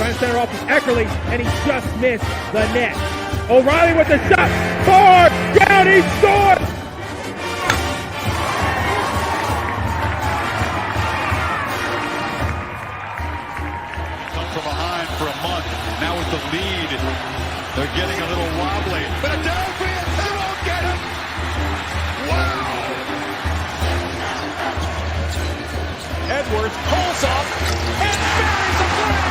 Trying to center off is Eckerly, and he just missed the net. O'Reilly with the shot, far down, he scored! Come from behind for a month, now with the lead, they're getting a little wobbly. Philadelphia, they won't get him! Wow! Edwards pulls up and buries the flag!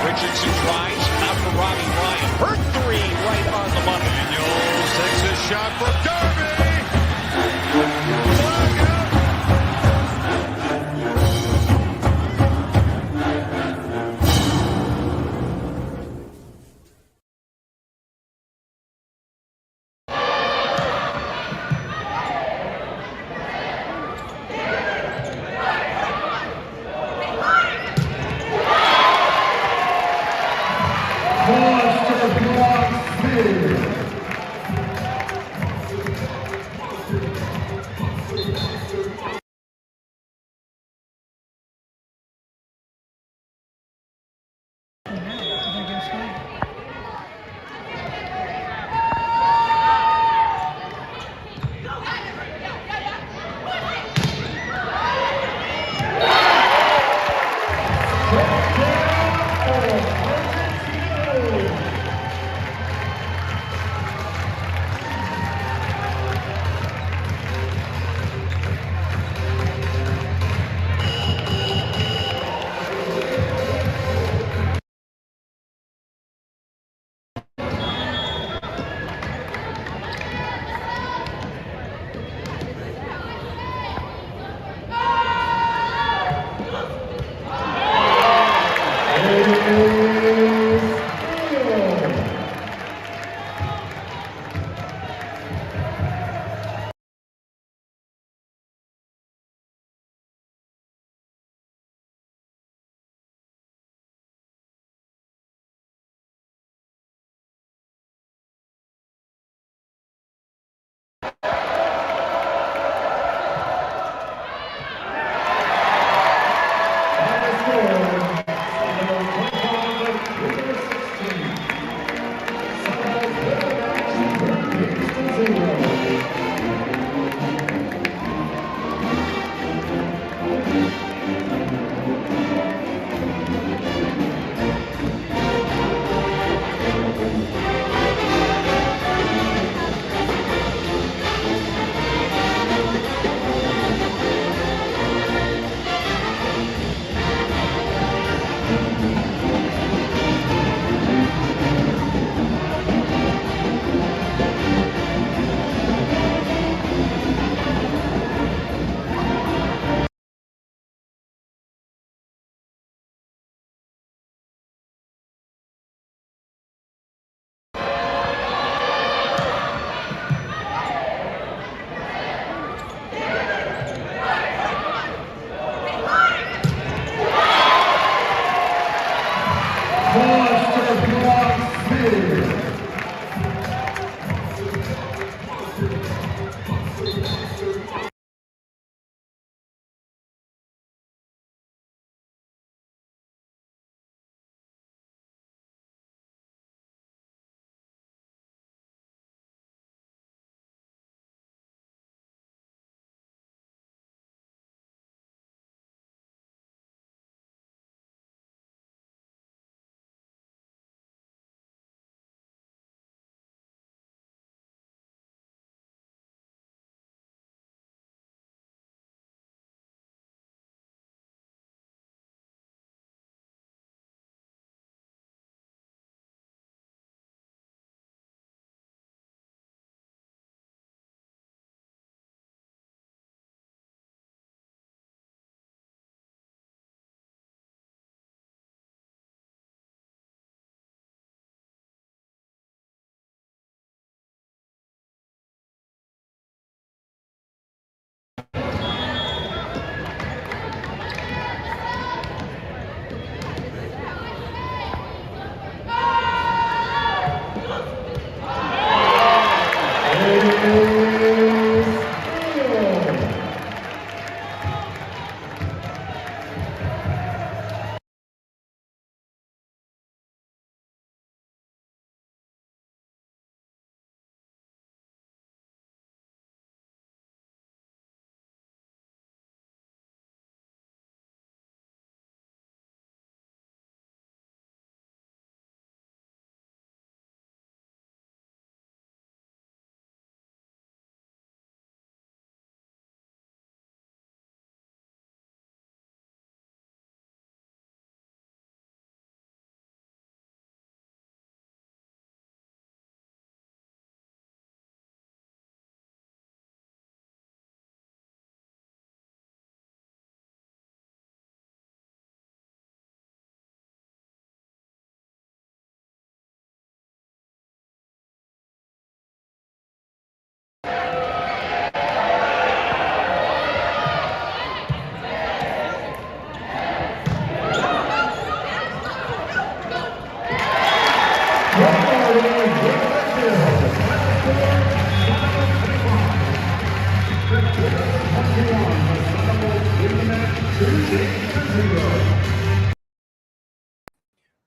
Richardson tries, out for Robbie Ryan.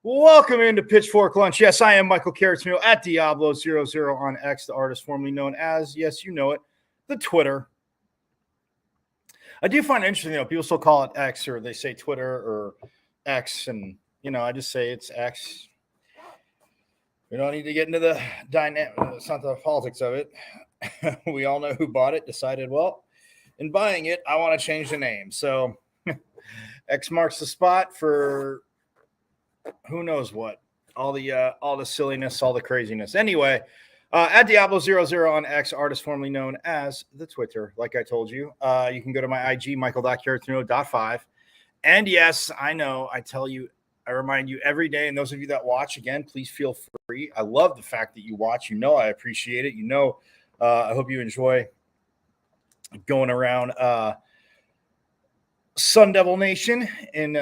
Welcome into Pitchfork Lunch. Yes, I am Michael Carrotsmeal at Diablo00 on X, the artist formerly known as, yes, you know it, the Twitter. I do find it interesting, people still call it X, or they say Twitter or X, and, I just say it's X. We don't need to get into the dynamic. It's not the politics of it. We all know who bought it, decided, well, in buying it, I want to change the name. So X marks the spot for who knows what, all the silliness, all the craziness. Anyway, at Diablo00 on X, artist formerly known as the Twitter. Like I told you, you can go to my IG, michael.carrotsmeal.5. And yes, I know, I remind you every day, and those of you that watch, again, please feel free. I love the fact that you watch. I appreciate it. I hope you enjoy going around Sun Devil Nation in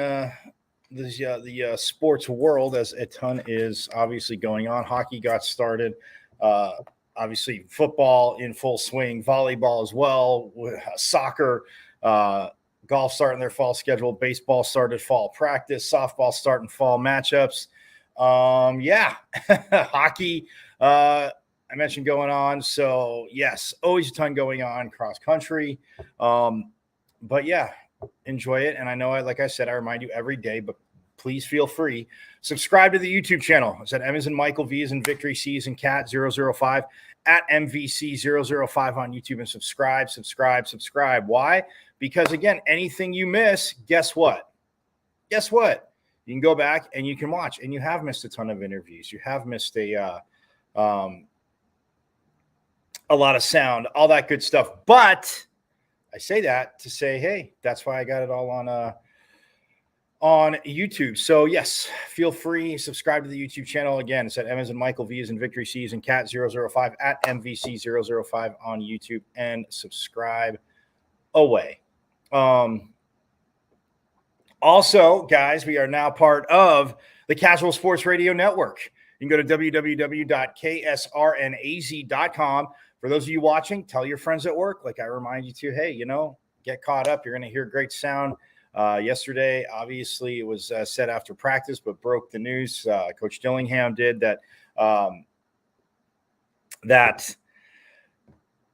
the sports world, as a ton is obviously going on. Hockey got started. Obviously, football in full swing, volleyball as well, soccer, golf starting their fall schedule, baseball started fall practice, softball starting fall matchups. Hockey, I mentioned going on. So yes, always a ton going on cross country. But yeah, enjoy it. And I know, like I said, I remind you every day, but please feel free. Subscribe to the YouTube channel. It's at M as in Michael, V as in Victory, C as in Cat 005 at MVC005 on YouTube, and subscribe. Why? Because again, anything you miss, guess what? You can go back and you can watch, and you have missed a ton of interviews. You have missed a lot of sound, all that good stuff. But I say that to say, hey, that's why I got it all on YouTube. So yes, feel free, subscribe to the YouTube channel. Again, it's at M as in Michael, V as in Victory, C as in Cat 005 at MVC005 on YouTube, and subscribe away. Also, guys, we are now part of the Casual Sports Radio Network. You can go to www.ksrnaz.com. For those of you watching, tell your friends at work, like I remind you to, hey, get caught up. You're going to hear great sound. Yesterday, obviously, it was said after practice, but broke the news. Coach Dillingham did that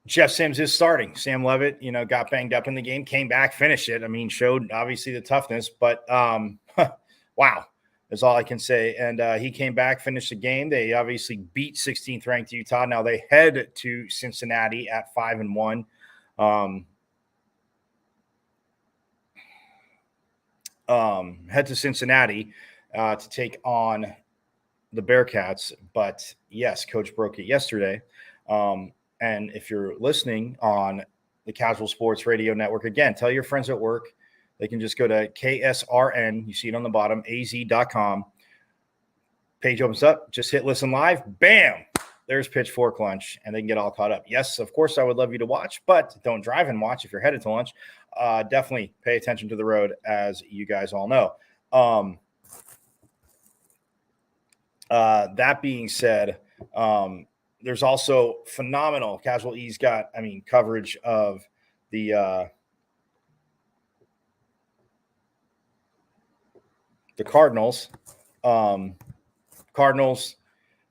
Jeff Sims is starting. Sam Levitt, got banged up in the game, came back, finished it. Showed obviously the toughness, but wow, that's all I can say. And he came back, finished the game. They obviously beat 16th ranked Utah. Now they head to Cincinnati at 5-1. Head to Cincinnati to take on the Bearcats. But yes, coach broke it yesterday. And if you're listening on the Casual Sports Radio Network, again, tell your friends at work. They can just go to KSRN. You see it on the bottom, az.com. Page opens up. Just hit listen live. Bam. There's Pitchfork Lunch, and they can get all caught up. Yes, of course, I would love you to watch, but don't drive and watch if you're headed to lunch. Definitely pay attention to the road, as you guys all know. That being said, there's also phenomenal Casual E's got, coverage of the Cardinals,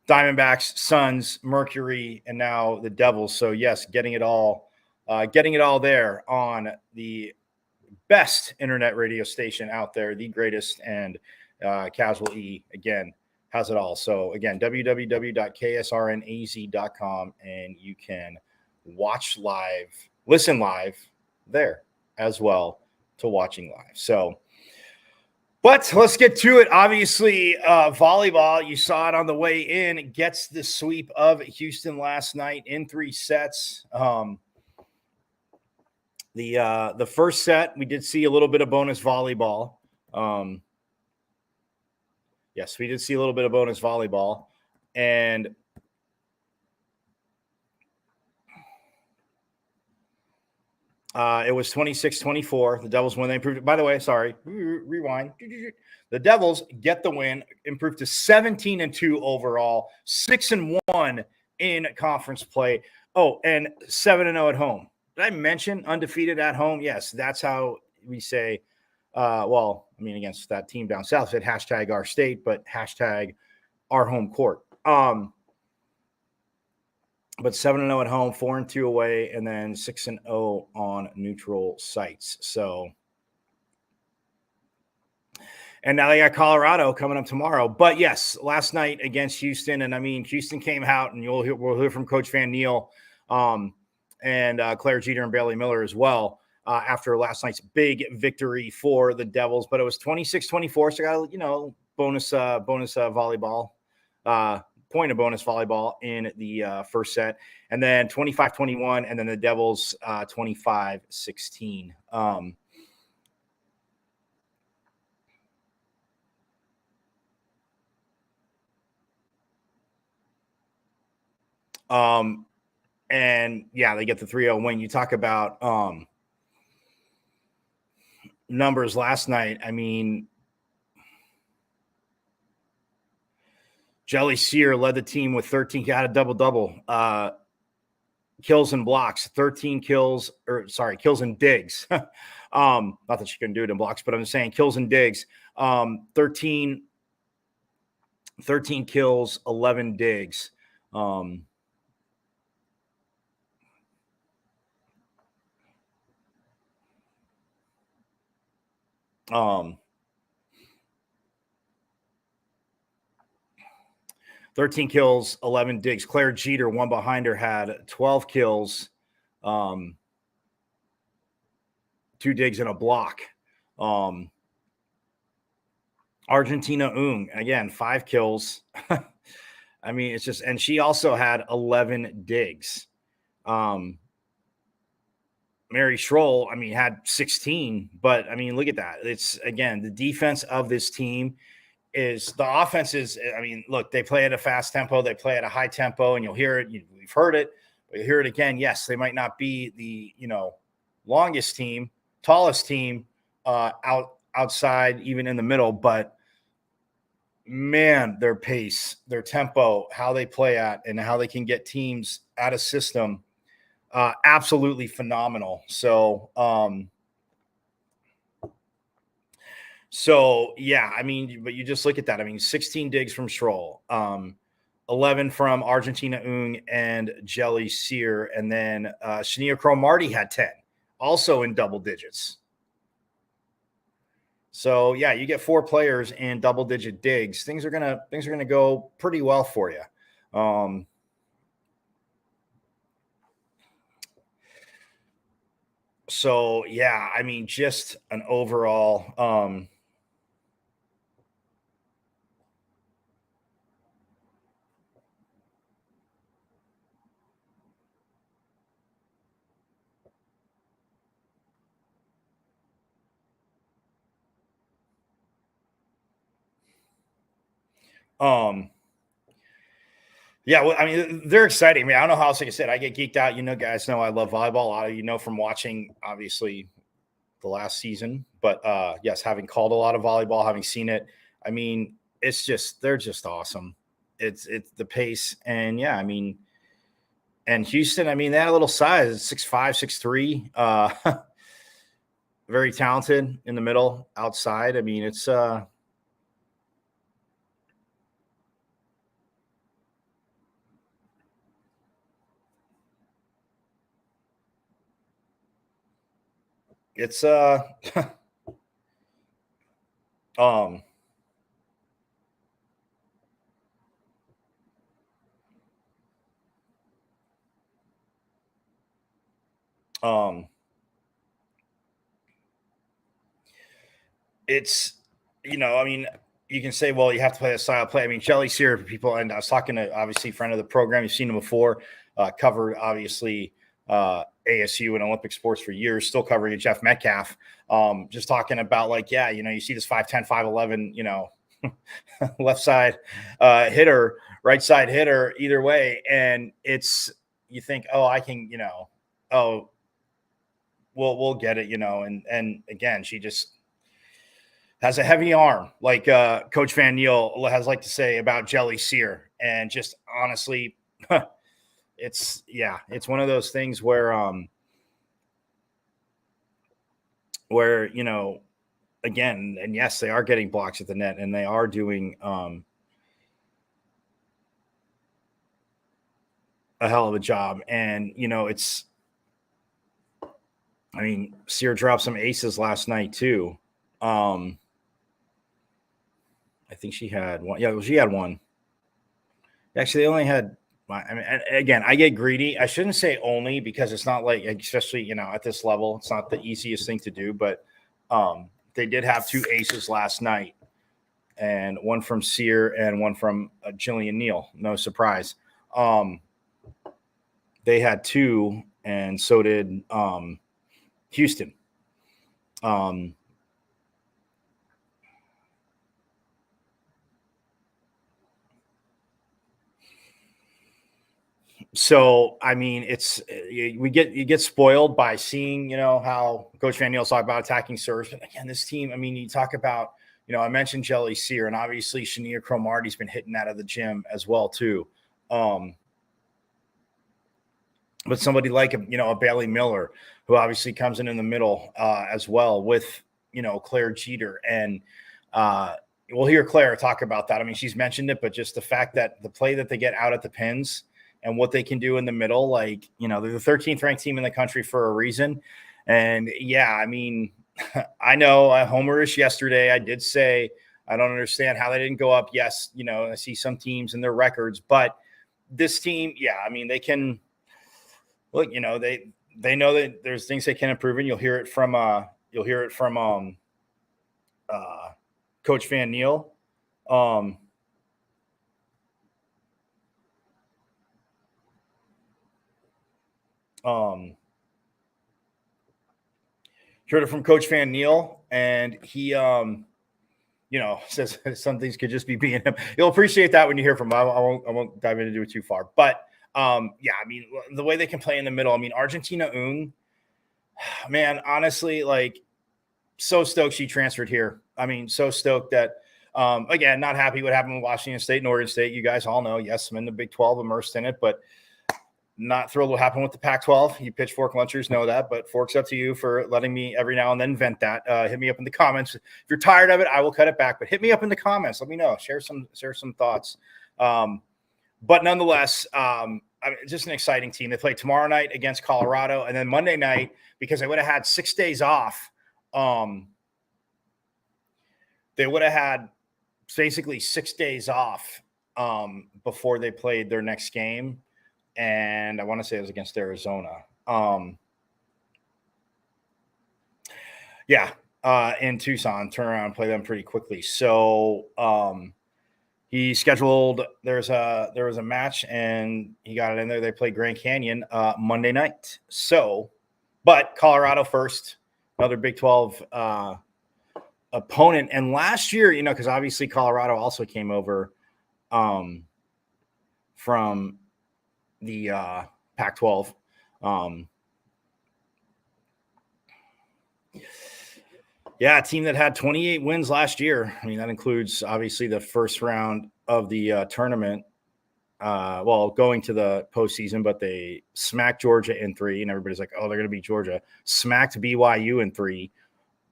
Diamondbacks, Suns, Mercury, and now the Devils. So yes, getting it all there on the best internet radio station out there, the greatest, and Casual E again has it all. So again, www.ksrnaz.com, and you can watch live, listen live there as well to watching live. So, but let's get to it. Obviously, volleyball, you saw it on the way in, gets the sweep of Houston last night in 3 sets. The first set, we did see a little bit of bonus volleyball. Yes, we did see a little bit of bonus volleyball, and it was 26-24. The Devils win. They improved. By the way, sorry, rewind. The Devils get the win, improved to 17-2 overall, 6-1 in conference play. Oh, and 7-0 at home. Did I mention undefeated at home? Yes, that's how we say. Well, I mean, against that team down south, said hashtag our state, but hashtag our home court. But 7-0 at home, 4-2 away, and then 6-0 on neutral sites. So, and now they got Colorado coming up tomorrow. But yes, last night against Houston, and I mean, Houston came out, and we'll hear from Coach Van Neal and Claire Jeter and Bailey Miller as well after last night's big victory for the Devils. But it was 26-24, so got bonus volleyball. Point of bonus volleyball in the first set, and then 25-21, and then the Devils 25-16. And yeah, they get the 3-0 win. You talk about numbers last night. I mean, Jelly Sear led the team with 13, got a double-double. Kills and blocks, 13 kills, kills and digs. Not that she couldn't do it in blocks, but I'm saying kills and digs. 13 kills, 11 digs. 13 kills, 11 digs. Claire Jeter, one behind her, had 12 kills, 2 digs and a block. Argentina Ung, again, 5 kills. I mean, it's just, and she also had 11 digs. Mary Schroll, I mean, had 16, but I mean, look at that. It's, again, the defense of this team is, the offense is, I mean, look, they play at a fast tempo, they play at a high tempo, and you'll hear it. We've heard it, but you hear it again. Yes, they might not be the, longest team, tallest team outside, even in the middle, but man, their pace, their tempo, how they play at, and how they can get teams out of system, absolutely phenomenal. So yeah, I mean, but you just look at that. I mean, 16 digs from Schroll, 11 from Argentina Ung and Jelly Sear, and then Shania Cromartie had 10, also in double digits. So yeah, you get 4 players in double-digit digs. Things are gonna go pretty well for you. So yeah, I mean, just an overall. Yeah, well, I mean, they're exciting. I mean, I don't know how else I can say it. I get geeked out. Guys know I love volleyball. A lot of from watching, obviously, the last season. But yes, having called a lot of volleyball, having seen it, I mean, they're just awesome. It's the pace, and yeah, I mean, and Houston, I mean, they had a little size, 6'5", 6'3", very talented in the middle, outside. I mean, it's it's, I mean, you can say, well, you have to play a style of play. I mean, Jelly Sear, people, and I was talking to, obviously, friend of the program. You've seen him before, covered, obviously, ASU and Olympic sports for years, still covering it, Jeff Metcalf, just talking about, like, yeah, you see this 5'10", 5'11", left side hitter, right side hitter, either way. And you think, oh, I can, oh, we'll get it, and again, she just has a heavy arm, like Coach Van Neal has liked to say about Jelly Sear. And just honestly, it's one of those things where where, again, and yes, they are getting blocks at the net, and they are doing a hell of a job. And, Sear dropped some aces last night too. I think she had one. Yeah, she had one. Actually, they only had. Again, I get greedy. I shouldn't say only, because it's not like, especially at this level, it's not the easiest thing to do. But they did have two aces last night, and one from Sear and one from Jillian Neal. No surprise. They had two, and so did Houston. So, it's you get spoiled by seeing, how Coach Van Neal's talk about attacking serves. But again, this team, you talk about, I mentioned Jelly Sear, and obviously Shania Cromartie's been hitting that at the gym as well too. But somebody like a Bailey Miller, who obviously comes in the middle as well with, Claire Jeter. And we'll hear Claire talk about that. She's mentioned it, but just the fact that the play that they get out at the pins and what they can do in the middle, they're the 13th ranked team in the country for a reason. And yeah, I know I homerish yesterday. I did say, I don't understand how they didn't go up. Yes. I see some teams and their records, but this team, they can look, they know that there's things they can improve, and you'll hear it from Coach Van Neal. Heard it from Coach Van Neal, and he, says some things could just be being him. You'll appreciate that when you hear from him. I won't dive into it too far, but the way they can play in the middle. Argentina Un, man, honestly, so stoked she transferred here. So stoked that, again, not happy what happened with Washington State and Oregon State. You guys all know, yes, I'm in the Big 12, immersed in it, but not thrilled what happened with the Pac-12. You pitchfork lunchers know that, but Fork's up to you for letting me every now and then vent that. Hit me up in the comments. If you're tired of it, I will cut it back, but hit me up in the comments. Let me know. Share some thoughts. But nonetheless, just an exciting team. They play tomorrow night against Colorado, and then Monday night, because they would have had 6 days off. They would have had basically 6 days off before they played their next game. And I want to say it was against Arizona. In Tucson, turn around and play them pretty quickly. So he scheduled, there was a match, and he got it in there. They played Grand Canyon Monday night. So, but Colorado first, another Big 12 opponent. And last year, because obviously Colorado also came over from the Pac-12. A team that had 28 wins last year. That includes obviously the first round of the tournament. Going to the postseason, but they smacked Georgia in 3, and everybody's like, "Oh, they're going to beat Georgia." Smacked BYU in 3.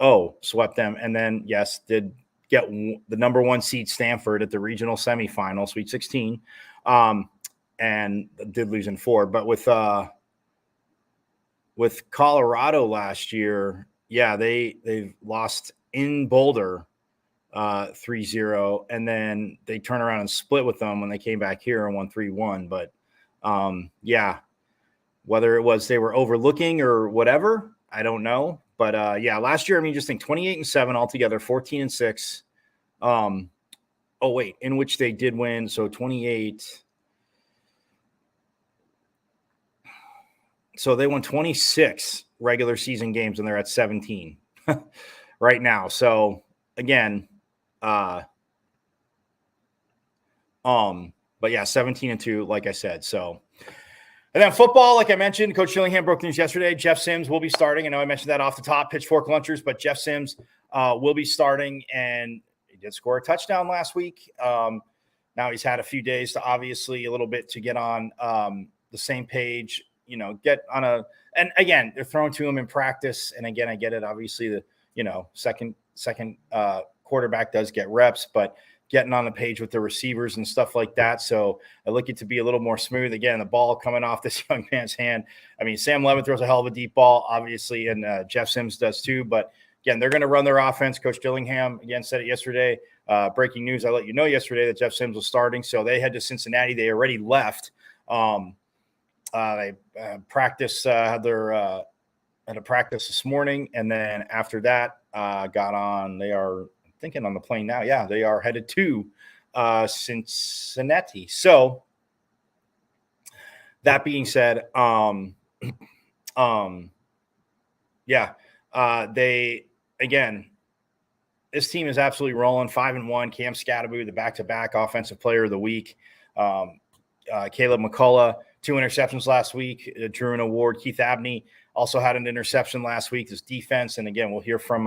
Oh, swept them, and then yes, did get the number 1 seed Stanford at the regional semifinal, Sweet 16. And did lose in 4. But with Colorado last year, they've lost in Boulder 3-0, and then they turn around and split with them when they came back here and won 3-1. But whether it was they were overlooking or whatever, I don't know. But last year, just think 28-7 altogether, 14-6. In which they did win. So 28. So they won 26 regular season games, and they're at 17 right now. So again, but 17-2, like I said. So, and then football, like I mentioned, Coach Shillingham broke news yesterday. Jeff Sims will be starting. I know I mentioned that off the top, pitchfork lunchers, but Jeff Sims will be starting, and he did score a touchdown last week. Now he's had a few days to obviously a little bit to get on the same page get on and again, they're thrown to him in practice. And again, I get it. Obviously the, second quarterback does get reps, but getting on the page with the receivers and stuff like that. So I look it to be a little more smooth. Again, the ball coming off this young man's hand. I mean, Sam Levin throws a hell of a deep ball, obviously, and Jeff Sims does too. But again, they're going to run their offense. Coach Dillingham, again, said it yesterday. Breaking news, I let you know yesterday that Jeff Sims was starting. So they head to Cincinnati. They already left. They practice, had a practice this morning. And then after that, got on. They are thinking on the plane now. Yeah, they are headed to Cincinnati. So that being said, they again, this team is absolutely rolling. 5-1. Cam Scattaboo, the back-to-back offensive player of the week. Caleb McCullough, 2 interceptions last week. Drew an award. Keith Abney also had an interception last week. This defense, and again, we'll hear from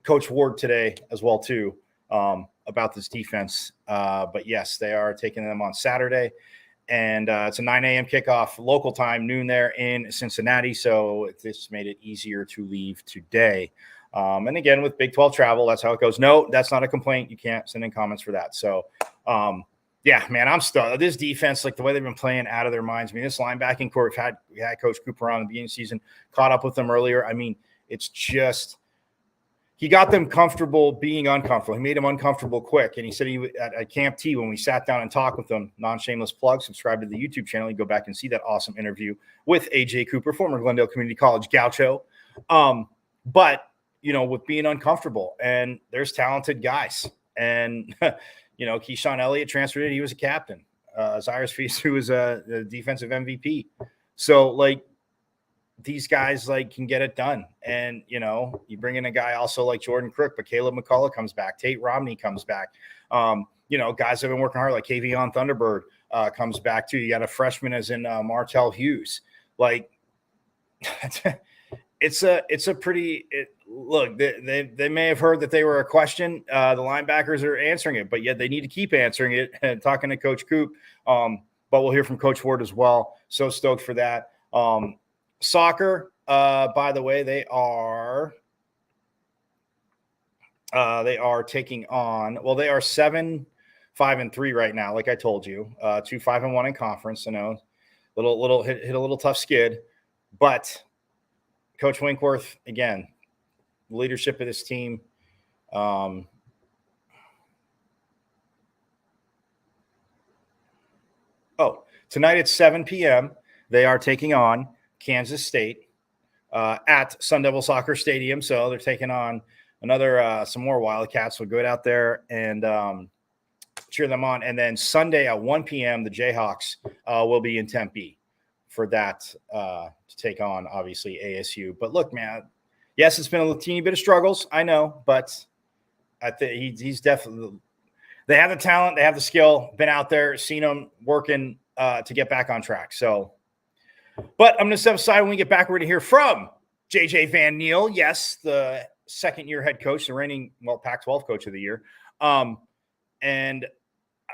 Coach Ward today as well too about this defense. But yes, they are taking them on Saturday, and it's a 9 a.m. kickoff local time, noon there in Cincinnati. So this made it easier to leave today. And again, with Big 12 travel, that's how it goes. No, that's not a complaint. You can't send in comments for that. So yeah, man, I'm stuck. This defense, like the way they've been playing out of their minds. I mean, this linebacking core, we had Coach Cooper on the beginning of the season, caught up with them earlier. I mean, it's just he got them comfortable being uncomfortable. He made them uncomfortable quick. And he said he at Camp T, when we sat down and talked with them, non-shameless plug, subscribe to the YouTube channel. You go back and see that awesome interview with AJ Cooper, former Glendale Community College Gaucho. But, with being uncomfortable, and there's talented guys. And, Keyshawn Elliott transferred it. He was a captain. Cyrus Feast, who was a defensive MVP. So, these guys can get it done. And, you bring in a guy also like Jordan Crook, but Caleb McCullough comes back. Tate Romney comes back. Guys have been working hard, like Kavion Thunderbird comes back too. You got a freshman as in Martell Hughes. It's a pretty look, they may have heard that they were a question. The linebackers are answering it, but yet they need to keep answering it and talking to Coach Coop. But we'll hear from Coach Ward as well. So stoked for that. Soccer, by the way, they are taking on, they are 7-5-3 right now. Like I told you, 2-5-1 in conference. Little hit a little tough skid, but Coach Winkworth, again, leadership of this team. Tonight at 7 p.m., they are taking on Kansas State at Sun Devil Soccer Stadium. So they're taking on some more Wildcats. We'll go out there and cheer them on. And then Sunday at 1 p.m., the Jayhawks will be in Tempe for that to take on, obviously, ASU. But look, man, yes, it's been a teeny bit of struggles, I know, but I think he's definitely – they have the talent, they have the skill, been out there, seen them working to get back on track. So, but I'm going to step aside. When we get back, we're going to hear from JJ Van Niel, yes, the second-year head coach, the reigning, Pac-12 coach of the year. And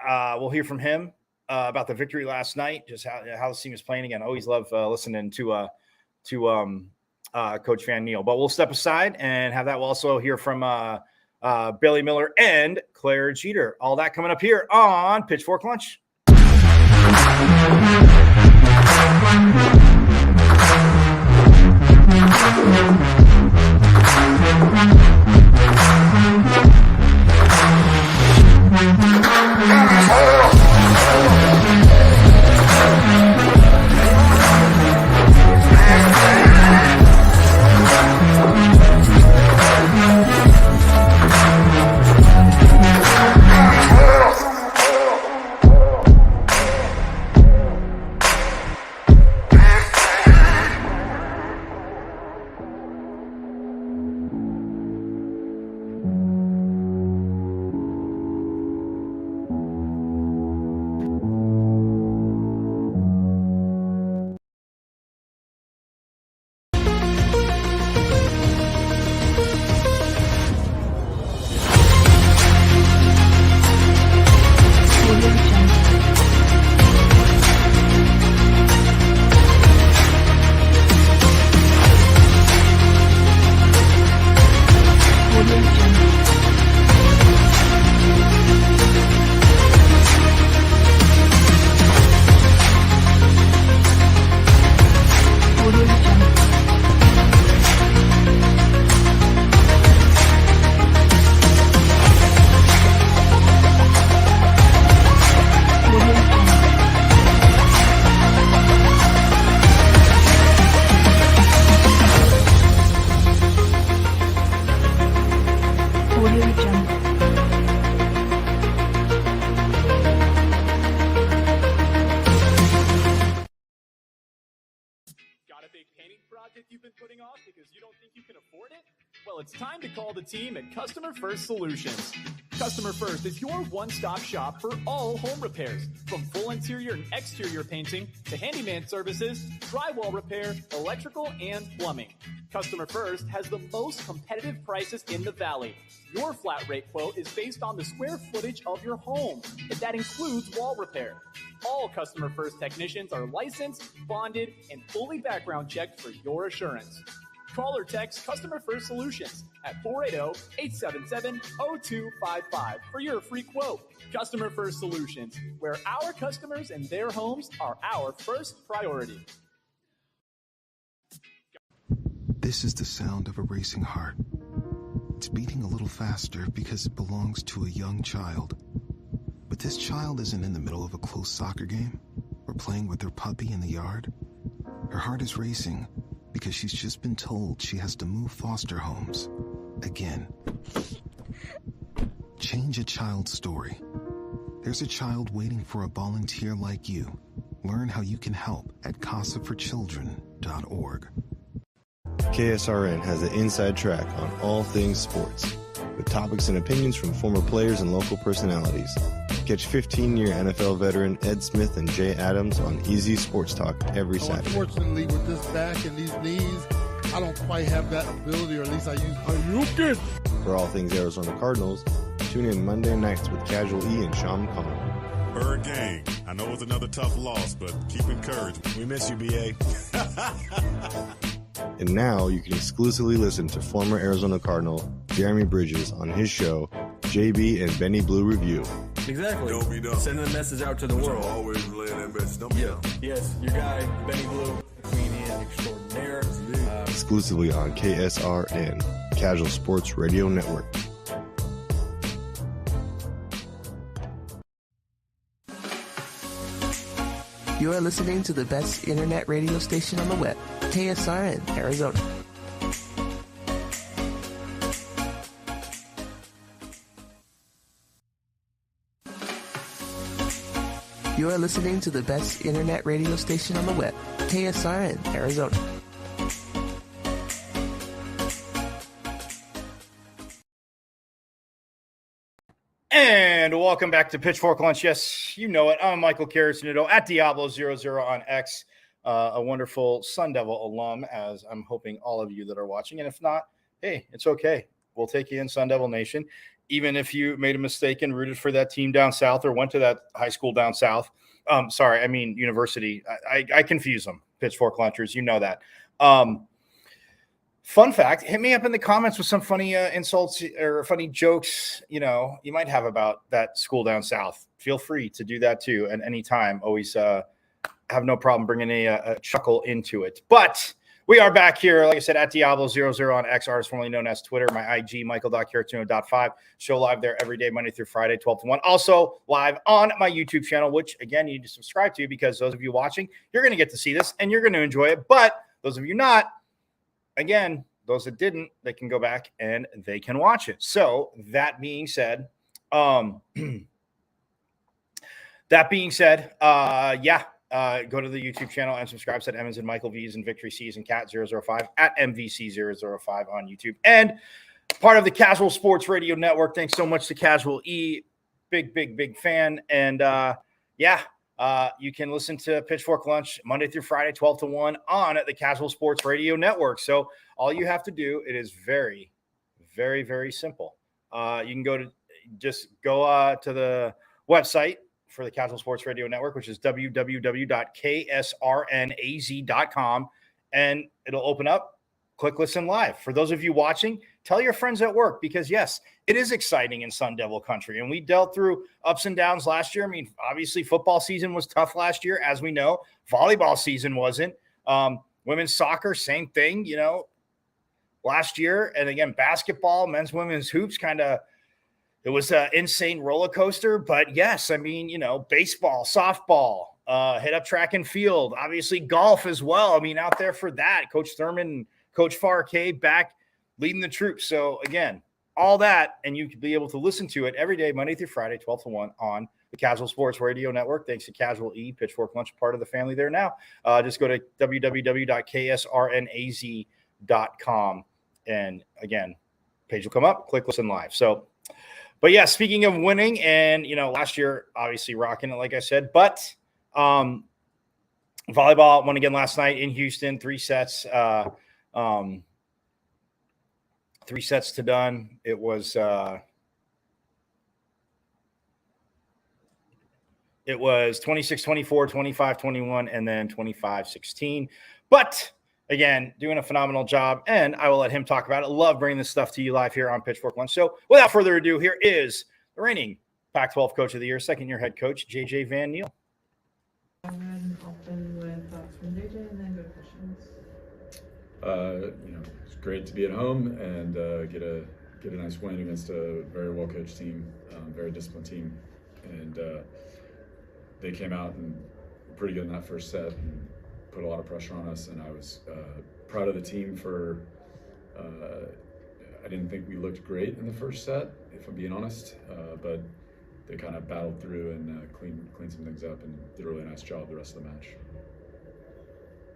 we'll hear from him about the victory last night, just how the team is playing again. I always love listening to Coach Van Niel. But we'll step aside and have that. We'll also hear from Billy Miller and Claire Jeter. All that coming up here on Pitchfork Lunch. putting off because you don't think you can afford it? Well, it's time to call the team at Customer First Solutions. Customer First is your one-stop shop for all home repairs, from full interior and exterior painting to handyman services, drywall repair, electrical, and plumbing. Customer First has the most competitive prices in the Valley. Your flat rate quote is based on the square footage of your home, and that includes wall repair. All Customer First technicians are licensed, bonded, and fully background checked for your assurance. Call or text Customer First Solutions at 480-877-0255 for your free quote. Customer First Solutions, where our customers and their homes are our first priority. This is the sound of a racing heart. It's beating a little faster because it belongs to a young child. But this child isn't in the middle of a close soccer game or playing with her puppy in the yard. Her heart is racing because she's just been told she has to move foster homes again. Change a child's story. There's a child waiting for a volunteer like you. Learn how you can help at casaforchildren.org. KSRN has an inside track on all things sports, with topics and opinions from former players and local personalities. Catch 15-year NFL veteran Ed Smith and Jay Adams on Easy Sports Talk every Saturday. Unfortunately, with this back and these knees, I don't quite have that ability, or at least I use it. For all things Arizona Cardinals, tune in Monday nights with Casual E and Sean McConnell. Bird gang, I know it's another tough loss, but keep encouraged. We miss you, BA. And now you can exclusively listen to former Arizona Cardinal Jeremy Bridges on his show, JB and Benny Blue Review. Exactly. Sending a message out to the world. Always relaying that message. Yes, your guy, Benny Blue, comedian extraordinaire. Exclusively on KSRN, Casual Sports Radio Network. You are listening to the best internet radio station on the web, KSRN, Arizona. You are listening to the best internet radio station on the web, KSRN, Arizona. And welcome back to Pitchfork Lunch. Yes, you know it. I'm Michael Carrasnudo at Diablo00 on X, a wonderful Sun Devil alum, as I'm hoping all of you that are watching. And if not, hey, it's okay. We'll take you in Sun Devil Nation. Even if you made a mistake and rooted for that team down south or went to that high school down south. University. I confuse them. Pitchfork Lunchers, you know that. Fun fact, hit me up in the comments with some funny insults or funny jokes, you might have about that school down south. Feel free to do that too. And anytime, always have no problem bringing a chuckle into it. But we are back here, like I said, at Diablo00 on X, artist formerly known as Twitter, my IG, michael.caratuno.5. Show live there every day, Monday through Friday, 12 to 1. Also live on my YouTube channel, which, again, you need to subscribe to because those of you watching, you're going to get to see this and you're going to enjoy it. But those of you not, again, those that didn't, they can go back and they can watch it. So that being said, go to the YouTube channel and subscribe. Said Emmons and Michael V's and Victory C's and Cat 005 at MVC005 on YouTube. And part of the Casual Sports Radio Network. Thanks so much to Casual E. Big fan. And you can listen to Pitchfork Lunch Monday through Friday, 12 to 1 on the Casual Sports Radio Network. So all you have to do, it is very, very, very simple. You can go to the website for the Casual Sports Radio Network, which is www.ksrnaz.com, and it'll open up. Click listen live. For those of you watching, tell your friends at work because, yes, it is exciting in Sun Devil country. And we dealt through ups and downs last year. I mean, obviously, football season was tough last year, as we know. Volleyball season wasn't. Women's soccer, same thing, last year. And again, basketball, men's, women's hoops, it was an insane roller coaster. But, yes, I mean, baseball, softball, hit up track and field, obviously golf as well. I mean, out there for that, Coach Thurman and Coach Farkay back leading the troops. So, again, all that, and you can be able to listen to it every day, Monday through Friday, 12 to 1 on the Casual Sports Radio Network. Thanks to Casual E, Pitchfork Lunch, part of the family there now. Just go to www.ksrnaz.com pitchforklunch.com. And again, page will come up, click listen live. So, but yeah, speaking of winning, and last year obviously rocking it, like I said, but volleyball won again last night in Houston, 3 sets. 3 sets to done. It was 26-24, 25-21, and then 25-16. But again, doing a phenomenal job, and I will let him talk about it. Love bringing this stuff to you live here on Pitchfork Lunch. So without further ado, here is the reigning Pac-12 Coach of the Year, second-year head coach, JJ Van Niel. And open with thoughts from JJ and then good questions. It's great to be at home and get a nice win against a very well-coached team, very disciplined team, and they came out and were pretty good in that first set and put a lot of pressure on us. And I was proud of the team for. I didn't think we looked great in the first set, if I'm being honest, but they kind of battled through and cleaned some things up and did a really nice job the rest of the match.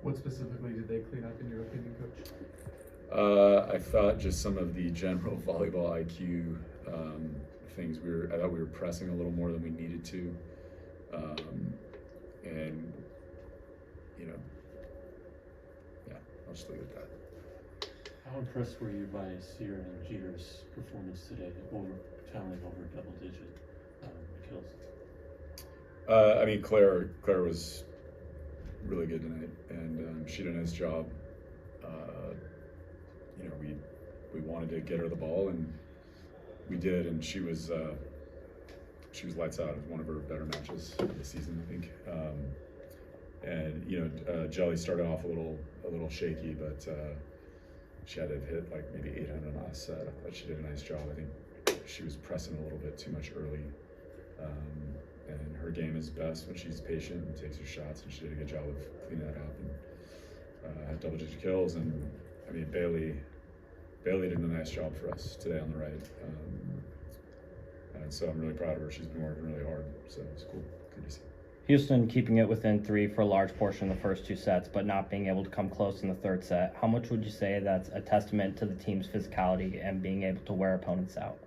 What specifically did they clean up in your opinion, Coach? I thought just some of the general volleyball IQ things. I thought we were pressing a little more than we needed to, and I'll just leave it at that. How impressed were you by Sierra and Jeter's performance today, tallying over double-digit kills? Claire was really good tonight, and she did a nice job. We wanted to get her the ball, and we did, and she was lights out. It was one of her better matches of the season, I think. Jelly started off a little shaky, but she had to hit like maybe 800 on last set. I thought she did a nice job. I think she was pressing a little bit too much early. And her game is best when she's patient and takes her shots, and she did a good job of cleaning that up and had double-digit kills. And Bailey did a nice job for us today on the right. And so I'm really proud of her. She's been working really hard, so it's cool. Good to see. Houston keeping it within 3 for a large portion of the first 2 sets, but not being able to come close in the third set. How much would you say that's a testament to the team's physicality and being able to wear opponents out?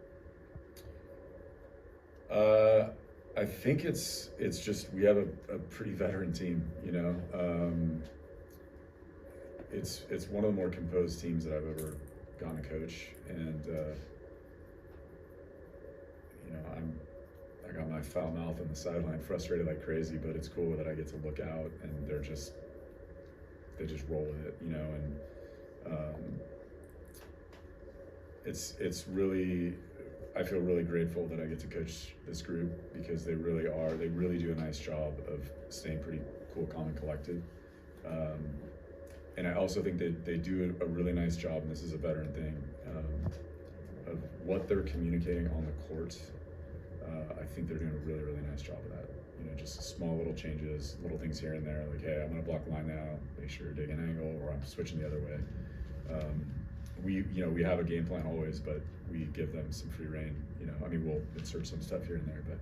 I think it's just we have a pretty veteran team. It's one of the more composed teams that I've ever gotten to coach, and I got my foul mouth on the sideline, frustrated like crazy, but it's cool that I get to look out and they just roll with it, and it's really, I feel really grateful that I get to coach this group because they really do a nice job of staying pretty cool, calm, and collected. And I also think that they do a really nice job, and this is a veteran thing, of what they're communicating on the court. I think they're doing a really, really nice job of that. Just small little changes, little things here and there, like, hey, I'm gonna block the line now, make sure you're digging an angle, or I'm switching the other way. We have a game plan always, but we give them some free reign. We'll insert some stuff here and there, but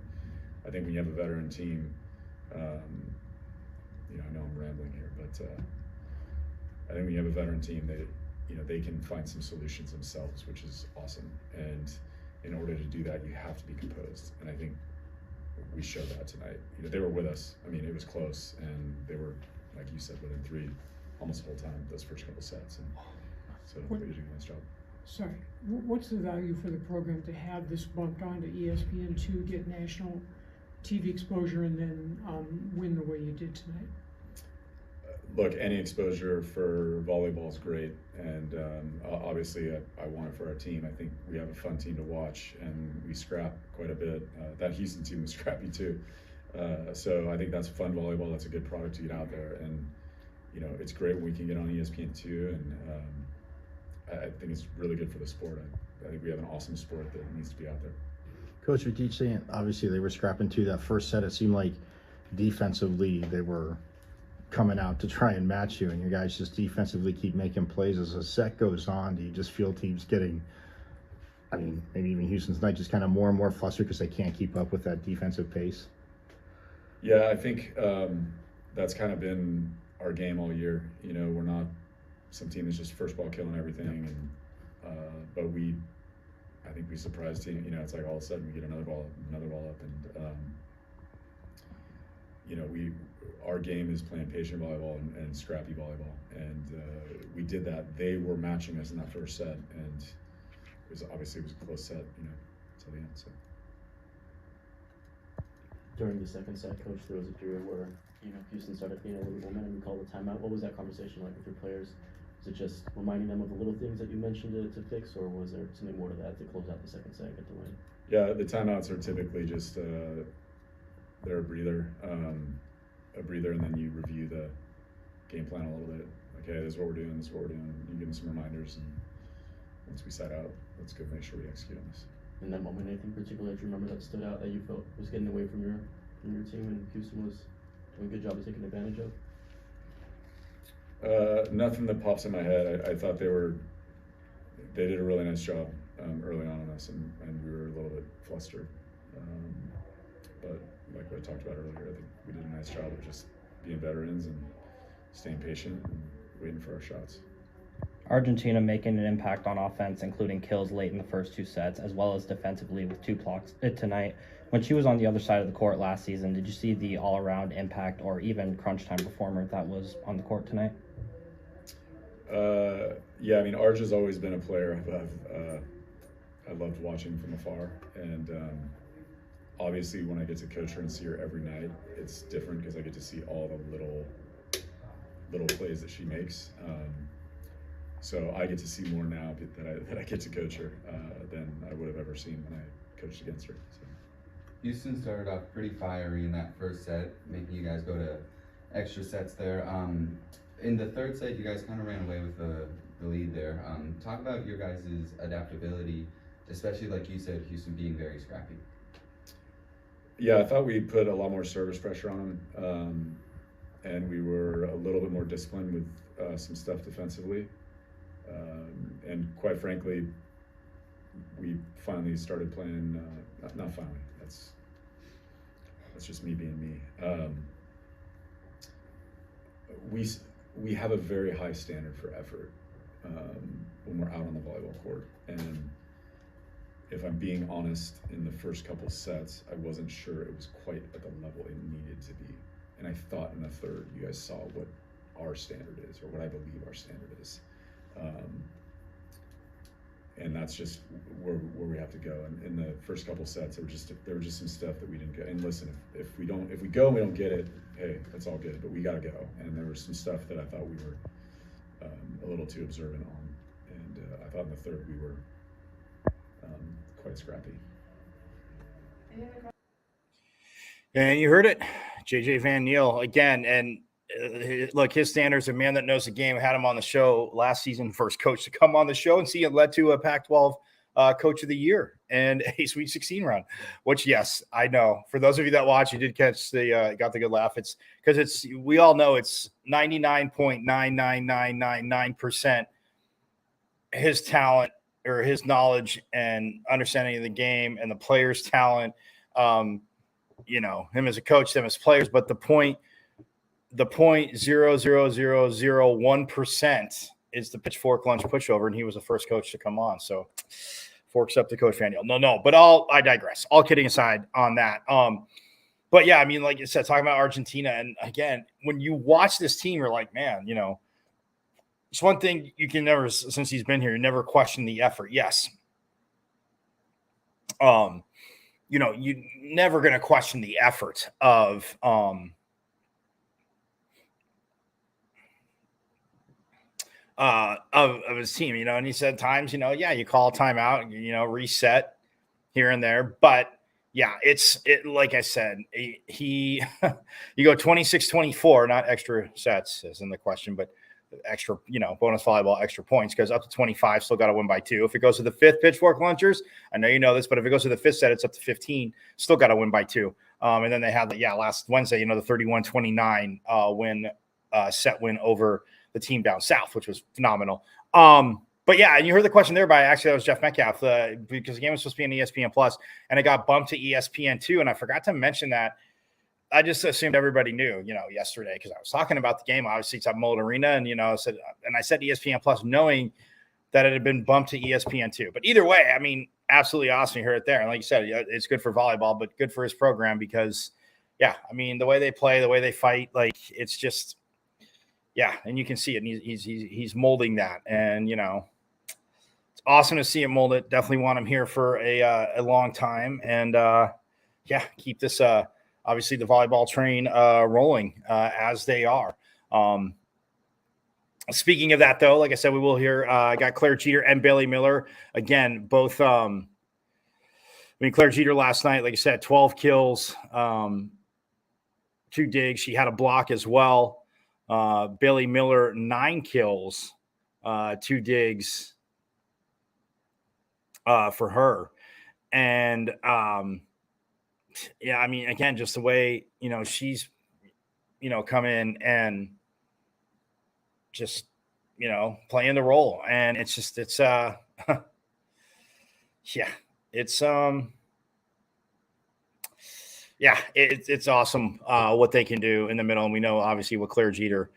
I think when you have a veteran team, I know I'm rambling here, but I think when you have a veteran team, they can find some solutions themselves, which is awesome. And in order to do that, you have to be composed. And I think we showed that tonight. They were with us. It was close, and they were, like you said, within 3 almost the whole time, those first couple sets. And so they did a nice job. Sorry, what's the value for the program to have this bumped onto ESPN2, get national TV exposure, and then win the way you did tonight? Look, any exposure for volleyball is great, and obviously I want it for our team. I think we have a fun team to watch, and we scrap quite a bit. That Houston team was scrappy too, so I think that's fun volleyball. That's a good product to get out there, and it's great when we can get on ESPN2, and I think it's really good for the sport. I think we have an awesome sport that needs to be out there. Coach, we keep saying obviously they were scrapping too. That first set, it seemed like defensively they were coming out to try and match you, and you guys just defensively keep making plays. As the set goes on, do you just feel teams getting, maybe even Houston tonight, just kind of more and more flustered because they can't keep up with that defensive pace? Yeah, I think that's kind of been our game all year. We're not some team that's just first ball killing everything, and but I think we surprised team. You know, it's like all of a sudden we get another ball up, and you know, our game is playing patient volleyball and scrappy volleyball, and we did that. They were matching us in that first set, and it was a close set, you know, till the end. So during the second set, Coach, there was a period where Houston started being a little momentum. You called a timeout. What was that conversation like with your players? Was it just reminding them of the little things that you mentioned to fix, or was there something more to that to close out the second set and get the win? Yeah, the timeouts are typically just they're a breather, and then you review the game plan a little bit. Okay, this is what we're doing. You give them some reminders, and once we set out, let's go make sure we execute on this. In that moment, anything particular that you remember that stood out that you felt was getting away from your team and Houston was doing a good job of taking advantage of? Nothing that pops in my head. I thought they did a really nice job early on us, and we were a little bit flustered. But like what I talked about earlier, I think we did a nice job of just being veterans and staying patient and waiting for our shots. Argentina making an impact on offense, including kills late in the first 2 sets, as well as defensively with 2 blocks tonight. When she was on the other side of the court last season, did you see the all-around impact or even crunch time performer that was on the court tonight? Yeah, I mean, Arj has always been a player I loved watching from afar, and obviously when I get to coach her and see her every night, it's different because I get to see all the little plays that she makes. So I get to see more now that I get to coach her than I would have ever seen when I coached against her. So. Houston started off pretty fiery in that first set, making you guys go to extra sets there. In the third set, you guys kind of ran away with the lead there. Talk about your guys' adaptability, especially like you said, Houston being very scrappy. Yeah, I thought we put a lot more service pressure on them, and we were a little bit more disciplined with some stuff defensively. And quite frankly, we finally started playing, not finally, that's just me being me. We have a very high standard for effort when we're out on the volleyball court. And if I'm being honest, in the first couple sets, I wasn't sure it was quite at the level it needed to be. And I thought in the third, you guys saw what our standard is, or what I believe our standard is. And that's just where we have to go. And in the first couple sets, there were just some stuff that we didn't get. And listen, if we go and we don't get it, hey, that's all good. But we got to go. And there was some stuff that I thought we were a little too observant on. And I thought in the third we were quite scrappy. And you heard it, JJ Van Niel again. And look, his standards, a man that knows the game, had him on the show last season, first coach to come on the show, and see it led to a Pac-12 Coach of the Year and a Sweet 16 run, which, yes, I know. For those of you that watch, you did catch got the good laugh. It's because we all know it's 99.99999% his talent or his knowledge and understanding of the game and the players' talent, him as a coach, them as players, but the 0.00001% is the pitchfork lunch pushover, and he was the first coach to come on. So forks up to Coach Van Niel. No, but I digress. All kidding aside on that. But yeah, I mean, like you said, talking about Argentina, and again, when you watch this team, you're like, man, it's one thing you can never, since he's been here, you never question the effort. Yes. You're never going to question the effort of his team, and he said times, you call timeout, reset here and there, but yeah, like I said, you go 26-24, not extra sets is in the question, but extra, bonus volleyball, extra points, goes up to 25, still got to win by 2. If it goes to the 5th pitchfork lunchers, I know you know this, but if it goes to the 5th set, it's up to 15, still got to win by 2. And then they had last Wednesday, the 31-29 set win over the team down south, which was phenomenal. But yeah, and you heard the question there that was Jeff Metcalf, because the game was supposed to be on ESPN Plus, and it got bumped to ESPN2. And I forgot to mention that I just assumed everybody knew, yesterday, because I was talking about the game. Obviously, it's at Mullet Arena, and I said ESPN Plus, knowing that it had been bumped to ESPN2. But either way, I mean, absolutely awesome to hear it there. And like you said, it's good for volleyball, but good for his program because, yeah, I mean, the way they play, the way they fight, like it's just, yeah, and you can see it. And he's molding that, and it's awesome to see him mold it. Definitely want him here for a long time, and yeah, keep this obviously the volleyball train rolling as they are. Speaking of that, though, like I said, we will hear. I got Claire Jeter and Bailey Miller again. Both. Claire Jeter last night, like I said, 12 kills, 2 digs. She had a block as well. Bailey Miller, 9 kills, 2 digs for her. And yeah, I mean, again, just the way she's come in and just playing the role, and it's yeah, it's yeah, it's awesome what they can do in the middle, and we know obviously what Claire Jeter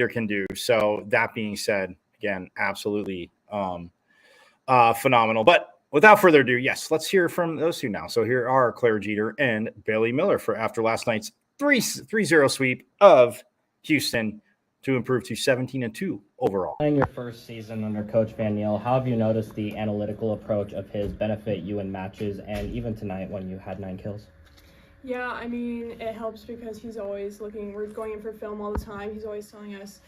can do. So that being said, again, absolutely phenomenal. But without further ado, yes, let's hear from those two now. So here are Claire Jeter and Bailey Miller after last night's 3-0 sweep of Houston to improve to 17-2 overall. In your first season under Coach Van Niel, how have you noticed the analytical approach of his benefit you in matches, and even tonight when you had 9 kills? Yeah, I mean, it helps because he's always we're going in for film all the time. He's always telling us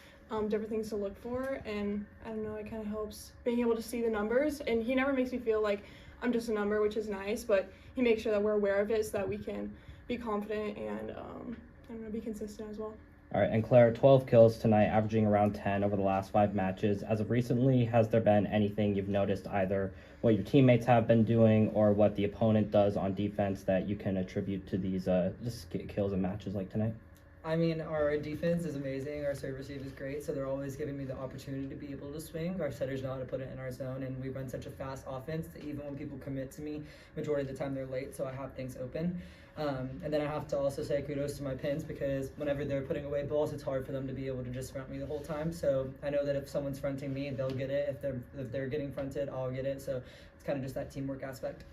different things to look for, and I don't know, it kind of helps being able to see the numbers, and he never makes me feel like I'm just a number, which is nice, but he makes sure that we're aware of it so that we can be confident and, I don't know, be consistent as well. All right, and Claire, 12 kills tonight, averaging around 10 over the last 5 matches. As of recently, has there been anything you've noticed, either what your teammates have been doing or what the opponent does on defense, that you can attribute to these just kills in matches like tonight? I mean, our defense is amazing. Our serve receive is great, so they're always giving me the opportunity to be able to swing. Our setters know how to put it in our zone, and we run such a fast offense that even when people commit to me, majority of the time they're late, so I have things open. And then I have to also say kudos to my pins, because whenever they're putting away balls, it's hard for them to be able to just front me the whole time. So I know that if someone's fronting me, they'll get it. If they're getting fronted, I'll get it. So it's kind of just that teamwork aspect.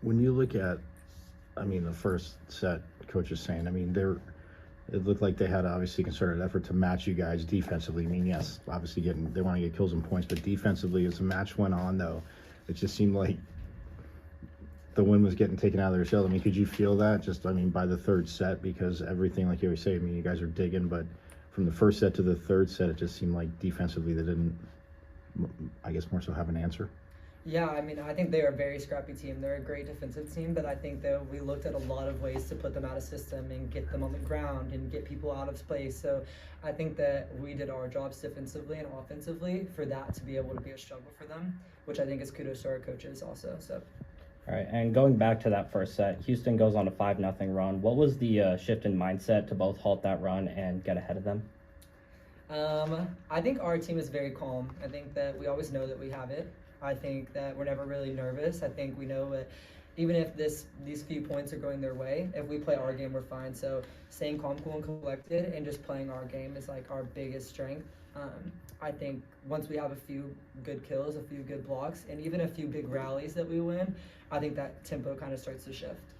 When you look at, I mean, the first set, Coach is saying, I mean, it looked like they had obviously concerted effort to match you guys defensively. I mean, yes, obviously they want to get kills and points, but defensively, as the match went on, though, it just seemed like the wind was getting taken out of their sails. I mean, could you feel that just, I mean, by the third set? Because everything, like you always say, I mean, you guys are digging, but from the first set to the third set, it just seemed like defensively they didn't, I guess, more so have an answer. Yeah, I mean, I think they're a very scrappy team. They're a great defensive team, but I think that we looked at a lot of ways to put them out of system and get them on the ground and get people out of space. So I think that we did our jobs defensively and offensively for that to be able to be a struggle for them, which I think is kudos to our coaches also. So. All right, and going back to that first set, Houston goes on a 5-0 run. What was the shift in mindset to both halt that run and get ahead of them? I think our team is very calm. I think that we always know that we have it. I think that we're never really nervous. I think we know that even if these few points are going their way, if we play our game, we're fine. So staying calm, cool, and collected and just playing our game is like our biggest strength. I think once we have a few good kills, a few good blocks, and even a few big rallies that we win, I think that tempo kind of starts to shift.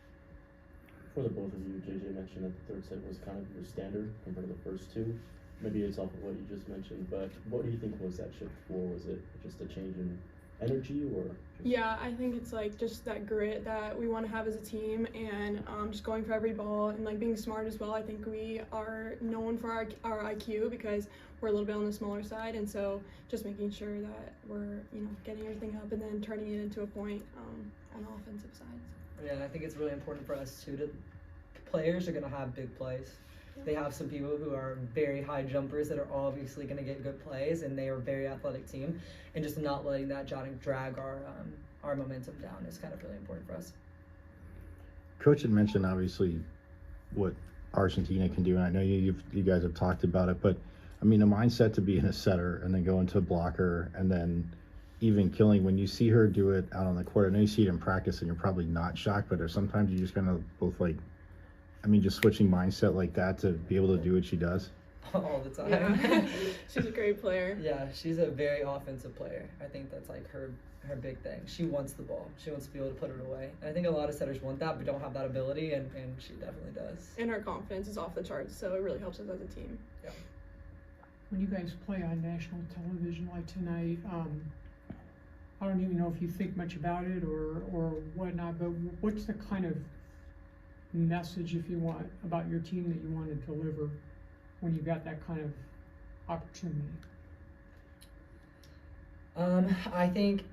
For the both of you, JJ mentioned that the third set was kind of your standard compared to the first 2. Maybe it's off of what you just mentioned, but what do you think was that shift for? Was it just a change in energy, or? Yeah, I think it's like just that grit that we want to have as a team, and just going for every ball and like being smart as well. I think we are known for our IQ because we're a little bit on the smaller side, and so just making sure that we're getting everything up and then turning it into a point on the offensive side. Yeah, and I think it's really important for us too. Players are going to have big plays. They have some people who are very high jumpers that are obviously going to get good plays, and they are a very athletic team, and just not letting that drag our momentum down is kind of really important for us. Coach had mentioned obviously what Argentina can do, and I know you guys have talked about it, but I mean, a mindset to be in a setter and then go into a blocker and then even killing, when you see her do it out on the court, I know you see it in practice and you're probably not shocked, but sometimes you just kind of both like, just switching mindset like that to be able to do what she does? All the time. Yeah. She's a great player. Yeah, she's a very offensive player. I think that's like her big thing. She wants the ball. She wants to be able to put it away. And I think a lot of setters want that but don't have that ability, and she definitely does. And her confidence is off the charts, so it really helps us as a team. Yeah. When you guys play on national television like tonight, I don't even know if you think much about it or whatnot, but what's the kind of message, if you want, about your team that you want to deliver when you got that kind of opportunity? I think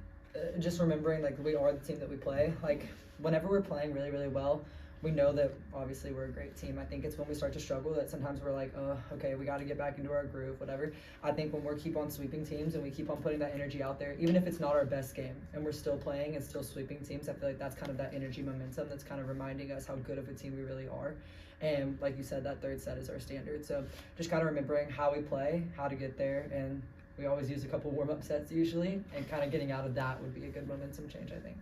just remembering, like, we are the team that we play. Like, whenever we're playing really, really well, we know that obviously we're a great team. I think it's when we start to struggle that sometimes we're like, oh, okay, we got to get back into our groove, whatever. I think when we keep on sweeping teams and we keep on putting that energy out there, even if it's not our best game and we're still playing and still sweeping teams, I feel like that's kind of that energy momentum that's kind of reminding us how good of a team we really are. And like you said, that third set is our standard. So just kind of remembering how we play, how to get there, and we always use a couple warm-up sets usually, and kind of getting out of that would be a good momentum change, I think.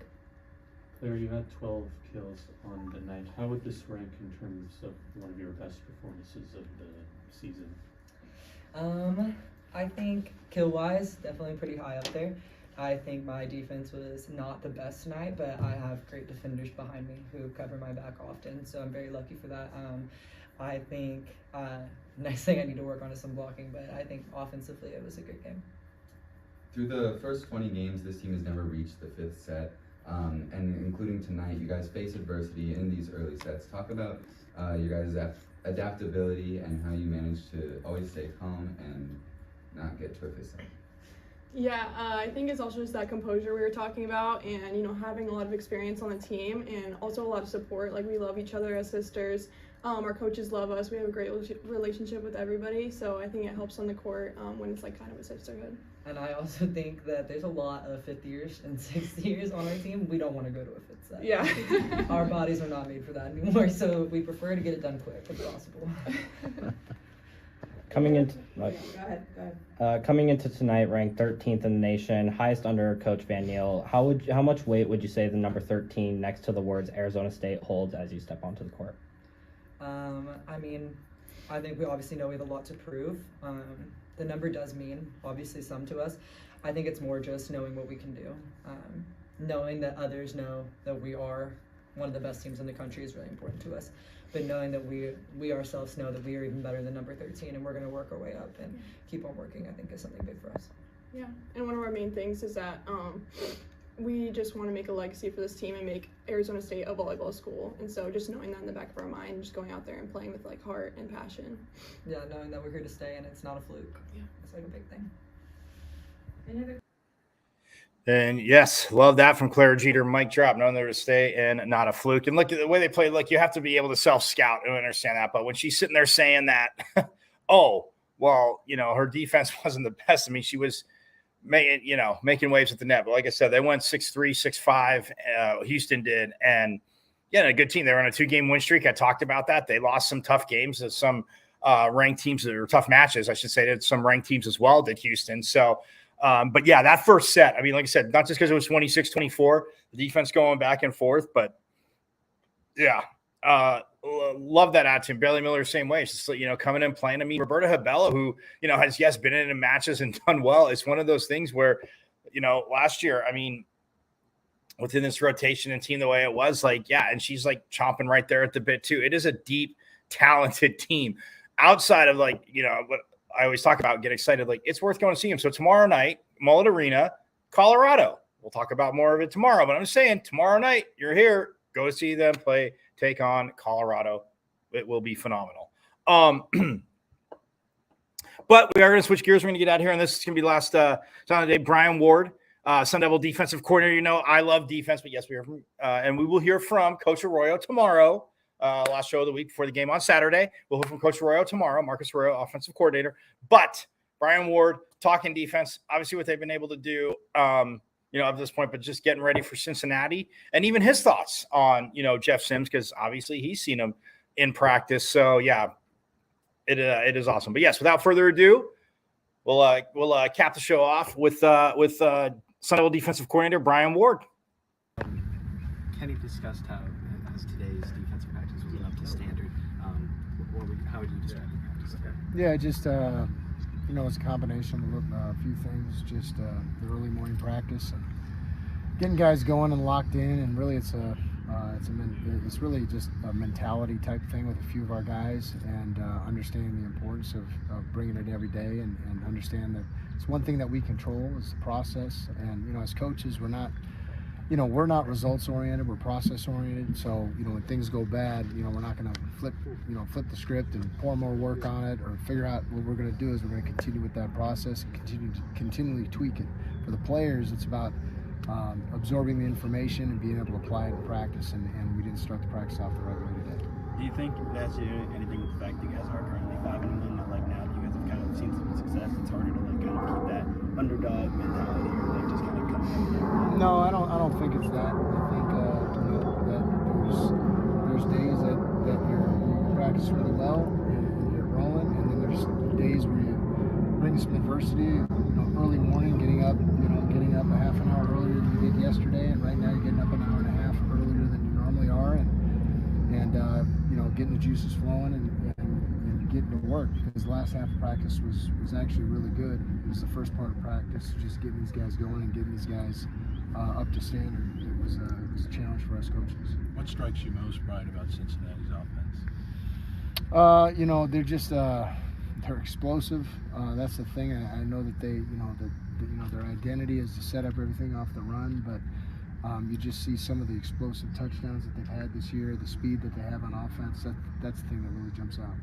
Claire, you had 12 kills on the night. How would this rank in terms of one of your best performances of the season? I think kill-wise, definitely pretty high up there. I think my defense was not the best tonight, but I have great defenders behind me who cover my back often, so I'm very lucky for that. I think next thing I need to work on is some blocking, but I think offensively it was a good game. Through the first 20 games, this team has never reached the fifth set, and including tonight, you guys face adversity in these early sets. Talk about your guys' adaptability and how you manage to always stay calm and not get to a fifth set. Yeah, I think it's also just that composure we were talking about, and having a lot of experience on the team, and also a lot of support. Like, we love each other as sisters. Our coaches love us. We have a great relationship with everybody, so I think it helps on the court when it's like kind of a sisterhood. And I also think that there's a lot of fifth years and sixth years on our team. We don't want to go to a fifth set. Yeah. Our bodies are not made for that anymore, so we prefer to get it done quick if possible. Coming into Go ahead. coming into tonight, ranked 13th in the nation, highest under Coach Van Niel. How much weight would you say the number 13 next to the words Arizona State holds as you step onto the court? I mean, I think we obviously know we have a lot to prove. The number does mean obviously some to us. I think it's more just knowing what we can do. Knowing that others know that we are one of the best teams in the country is really important to us. But knowing that we ourselves know that we are even better than number 13, and we're going to work our way up and keep on working, I think is something big for us. Yeah, and one of our main things is that we just want to make a legacy for this team and make Arizona State a volleyball school. And so just knowing that in the back of our mind, just going out there and playing with like heart and passion. Yeah, knowing that we're here to stay and it's not a fluke. Yeah, it's like a big thing. And yes, love that from Claire Jeter, mic drop, knowing they're to stay and not a fluke. And look at the way they play. Look, you have to be able to self-scout and understand that. But when she's sitting there saying that, oh, well, her defense wasn't the best. I mean, she was making waves at the net. But like I said, they went 6-3, 6-5. Houston did. And yeah, a good team. They were on a 2-game win streak. I talked about that. They lost some tough games to some ranked teams, or tough matches, I should say, to some ranked teams as well, did Houston. So, but yeah, that first set, I mean, like I said, not just because it was 26-24, the defense going back and forth, but yeah, love that attitude. Bailey Miller, same way. It's just, coming in playing. I mean, Roberta Habella, who, has, been in matches and done well. It's one of those things where, last year, I mean, within this rotation and team the way it was, and she's chomping right there at the bit too. It is a deep, talented team outside of what I always talk about, get excited. It's worth going to see them. So tomorrow night, Mullet Arena, Colorado. We'll talk about more of it tomorrow, but I'm just saying tomorrow night, you're here, go see them play, take on Colorado. It will be phenomenal. But we are going to switch gears. We're going to get out of here, and this is going to be last time of the day. Brian Ward, Sun Devil defensive coordinator. I love defense, but yes, we hear from, and we will hear from Coach Arroyo tomorrow. Last show of the week before the game on Saturday. We'll hear from Coach Arroyo tomorrow, Marcus Arroyo, offensive coordinator. But Brian Ward talking defense, obviously what they've been able to do, up to this point, but just getting ready for Cincinnati, and even his thoughts on, Jeff Sims, because obviously he's seen him in practice. So yeah, it is awesome. But yes, without further ado, we'll cap the show off with Sunday defensive coordinator Brian Ward. Kenny discussed how, as today's defensive practice wasn't up to standard. How would you describe the practice? Yeah, just it's a combination of a few things. Just the early morning practice and getting guys going and locked in, and really it's really just a mentality type thing with a few of our guys, and understanding the importance of bringing it every day, and understand that it's one thing that we control is the process. And as coaches, we're not results oriented, we're process oriented. So when things go bad, we're not going to flip the script and pour more work on it or figure out. What we're going to do is we're going to continue with that process and continually tweak it. For the players, it's about absorbing the information and being able to apply it in practice, and we didn't start the practice off the right way today. Do you think that's anything with the fact that you guys are currently 5-1, that like now that you guys have kind of seen some success, it's harder to like kind of keep that underdog mentality, or like just kind of come in? No, I don't think it's that. I think that there's days that you practice really well and you're rolling, and then there's days where you bring some adversity. Early morning, getting up a half an hour earlier than you did yesterday, and right now you're getting up an hour and a half earlier than you normally are, and getting the juices flowing and getting to work, because the last half of practice was actually really good. It was the first part of practice, just getting these guys going and getting these guys up to standard. It was a challenge for us coaches. What strikes you most, Brian, about Cincinnati's offense? They're just they're explosive. That's the thing. I know that they, their identity is to set up everything off the run, but you just see some of the explosive touchdowns that they've had this year, the speed that they have on offense. That's the thing that really jumps out.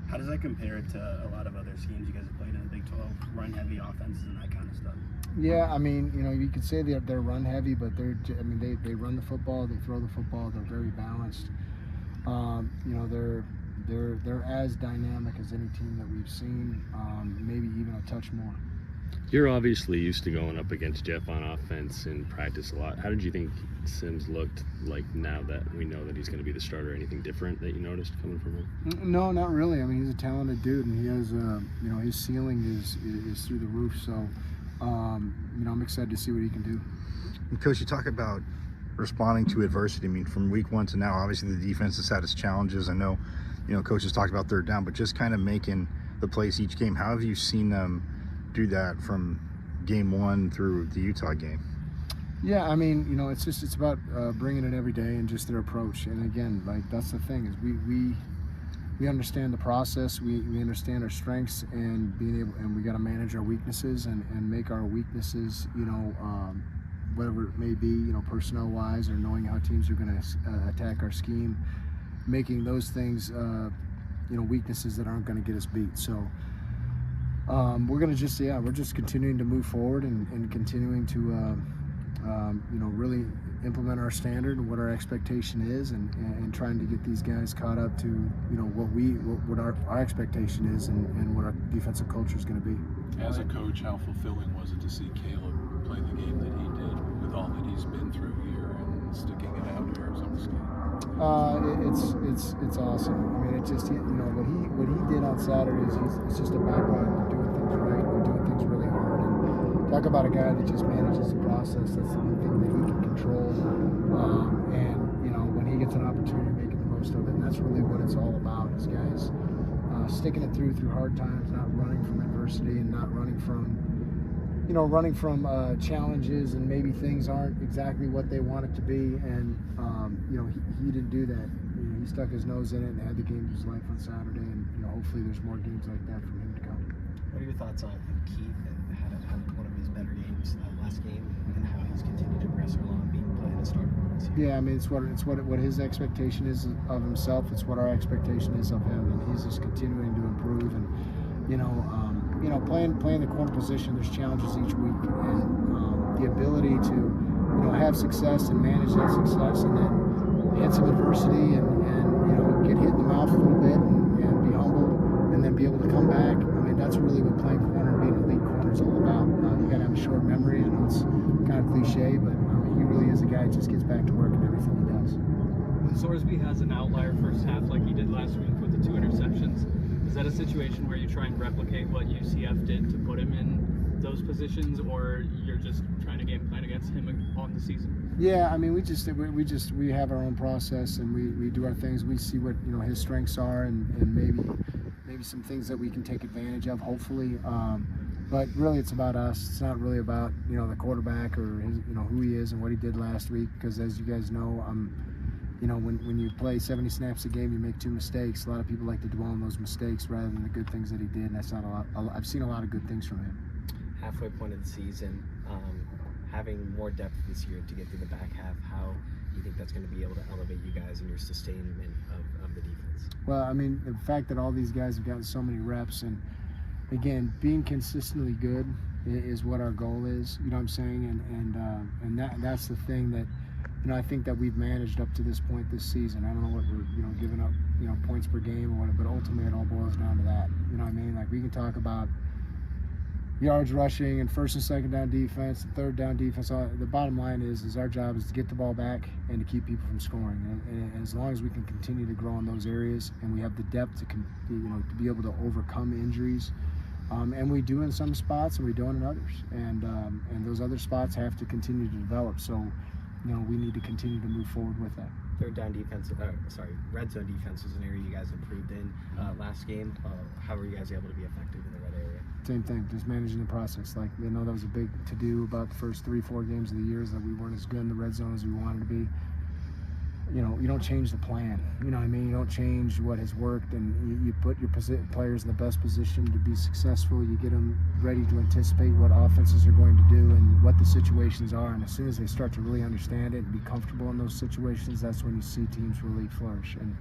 How does that compare to a lot of other schemes you guys have played in the Big 12, run-heavy offenses and that kind of stuff? Yeah, I mean, you could say they're run-heavy, but they run the football, they throw the football, they're very balanced. They're as dynamic as any team that we've seen, maybe even a touch more. You're obviously used to going up against Jeff on offense in practice a lot. How did you think Sims looked like now that we know that he's going to be the starter? Anything different that you noticed coming from him? No, not really. I mean, he's a talented dude, and he has, his ceiling is through the roof. So, I'm excited to see what he can do. And Coach, you talk about responding to adversity. I mean, from week 1 to now, obviously the defense has had its challenges. I know, Coach has talked about third down, but just kind of making the plays each game. How have you seen them do that from game 1 through the Utah game? Yeah, I mean, it's about bringing it every day and just their approach. And again, like, that's the thing, is we understand the process, we understand our strengths, and we got to manage our weaknesses and make our weaknesses, whatever it may be, personnel wise, or knowing how teams are going to attack our scheme, making those things weaknesses that aren't going to get us beat. So we're going to we're just continuing to move forward and continuing to really implement our standard and what our expectation is, and trying to get these guys caught up to what our expectation is, and what our defensive culture is going to be. As a coach, how fulfilling was it to see Caleb play the game that he did with all that he's been through here and sticking it out to Arizona State? It's awesome. I mean, it just what he did on Saturdays. It's just a byproduct of doing things right and doing things really hard. And talk about a guy that just manages the process. That's the one thing that he can control. And when he gets an opportunity, making the most of it. And that's really what it's all about. Is guys sticking it through hard times, not running from adversity, and not running from challenges, and maybe things aren't exactly what they want it to be. And he didn't do that. He stuck his nose in it and had the game of his life on Saturday. And hopefully there's more games like that from him to come. What are your thoughts on Keith and had one of his better games last game, and how he's continued to progress along, being playing the starter role this year? Yeah, I mean, it's what his expectation is of himself. It's what our expectation is of him, and he's just continuing to improve. And playing the corner position, there's challenges each week, and the ability to have success and manage that success, and then hit some adversity and get hit in the mouth a little bit and be humble, and then be able to come back. I mean, that's really what playing corner and being an elite corner is all about. You got to have a short memory. I know it's kind of cliche, but he really is a guy who just gets back to work in everything he does. When Sorsby has an outlier first half like he did last week with the 2 interceptions, is that a situation where you try and replicate what UCF did to put him in those those positions, or you're just trying to game plan against him on the season? Yeah, I mean, we have our own process, and we do our things. We see what his strengths are, and maybe some things that we can take advantage of, hopefully. But really, it's about us. It's not really about the quarterback or his, who he is and what he did last week. Because as you guys know, when you play 70 snaps a game, you make 2 mistakes. A lot of people like to dwell on those mistakes rather than the good things that he did, and that's not a lot. I've seen a lot of good things from him. Halfway point of the season, having more depth this year to get through the back half, how do you think that's going to be able to elevate you guys in your sustainment of the defense? Well, I mean, the fact that all these guys have gotten so many reps, and again, being consistently good is what our goal is. You know what I'm saying? And that's the thing that I think that we've managed up to this point this season. I don't know what we're giving up points per game or whatever, but ultimately it all boils down to that. You know what I mean? Like, we can talk about yards rushing and first and second down defense and third down defense. The bottom line is our job is to get the ball back and to keep people from scoring. And as long as we can continue to grow in those areas, and we have the depth to to be able to overcome injuries, and we do in some spots and we don't in others, and those other spots have to continue to develop. So we need to continue to move forward with that. Red zone defense was an area you guys improved in last game. How were you guys able to be effective in the red area? Same thing, just managing the process. Like, that was a big to-do about the first 3-4 games of the year, is that we weren't as good in the red zone as we wanted to be. You don't change the plan. You know what I mean? You don't change what has worked, and you put your players in the best position to be successful. You get them ready to anticipate what offenses are going to do and what the situations are. And as soon as they start to really understand it and be comfortable in those situations, that's when you see teams really flourish, and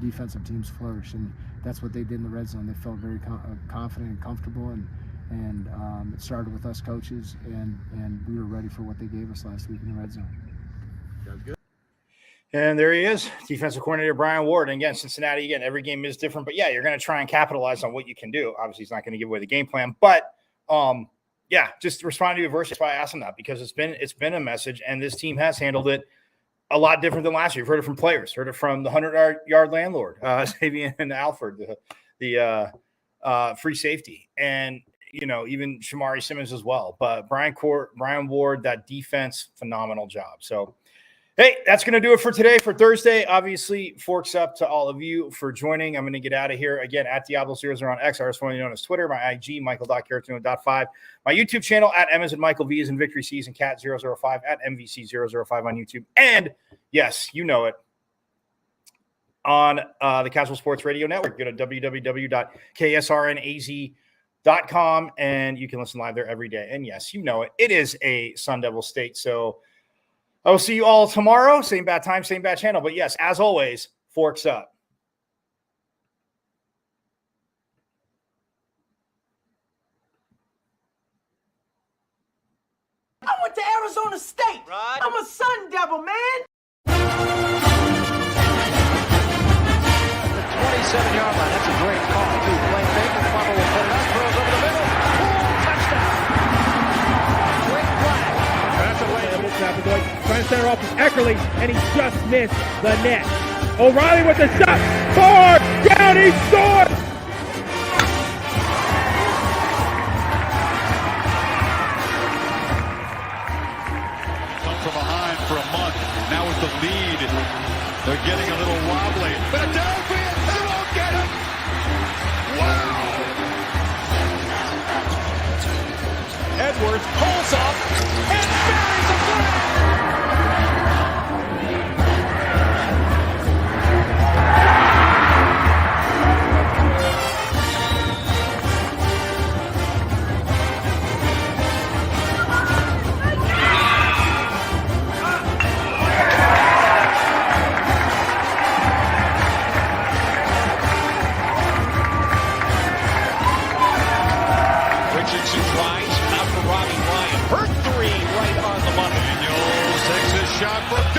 defensive teams flourish. And that's what they did in the red zone. They felt very confident and comfortable, and it started with us coaches, and we were ready for what they gave us last week in the red zone. Sounds good. And there he is, defensive coordinator Brian Ward. And again, Cincinnati, again, every game is different. But, yeah, you're going to try and capitalize on what you can do. Obviously, he's not going to give away the game plan. But, yeah, just respond to adversity. That's why I asked him that, because it's been a message, and this team has handled it a lot different than last year. You've heard it from players, heard it from the 100-yard landlord, Xavier and Alford, the free safety, and, even Shamari Simmons as well. But Brian Ward, that defense, phenomenal job. So, hey, that's going to do it for today, for Thursday. Obviously, forks up to all of you for joining. I'm going to get out of here. Again, at Diablo00 on X, formerly known as Twitter, my IG, Michael.Caratuno.5, my YouTube channel, at M as in Michael, V as in Victory, C as in Cat 005, at MVC005 on YouTube. And, yes, you know it, on the Casual Sports Radio Network. Go to www.ksrnaz.com, and you can listen live there every day. And, yes, you know it. It is a Sun Devil state, so I will see you all tomorrow. Same bad time, same bad channel. But yes, as always, forks up. I went to Arizona State. Right. I'm a Sun Devil, man. The 27-yard line. That's a great call. Playing fake. Bubba will put it up. Throws over the middle. Touchdown. Quick flag. That's a way. Trying to center off is Eckerly, and he just missed the net. O'Reilly with the shot. Far down. He scored. From behind for a month. Now with the lead, they're getting a little wobbly. Philadelphia, they won't get him. Wow. Edwards pulls up and buries a flag. Richardson tries, out for Robbie Ryan. Her three right on the money. Daniels takes his shot for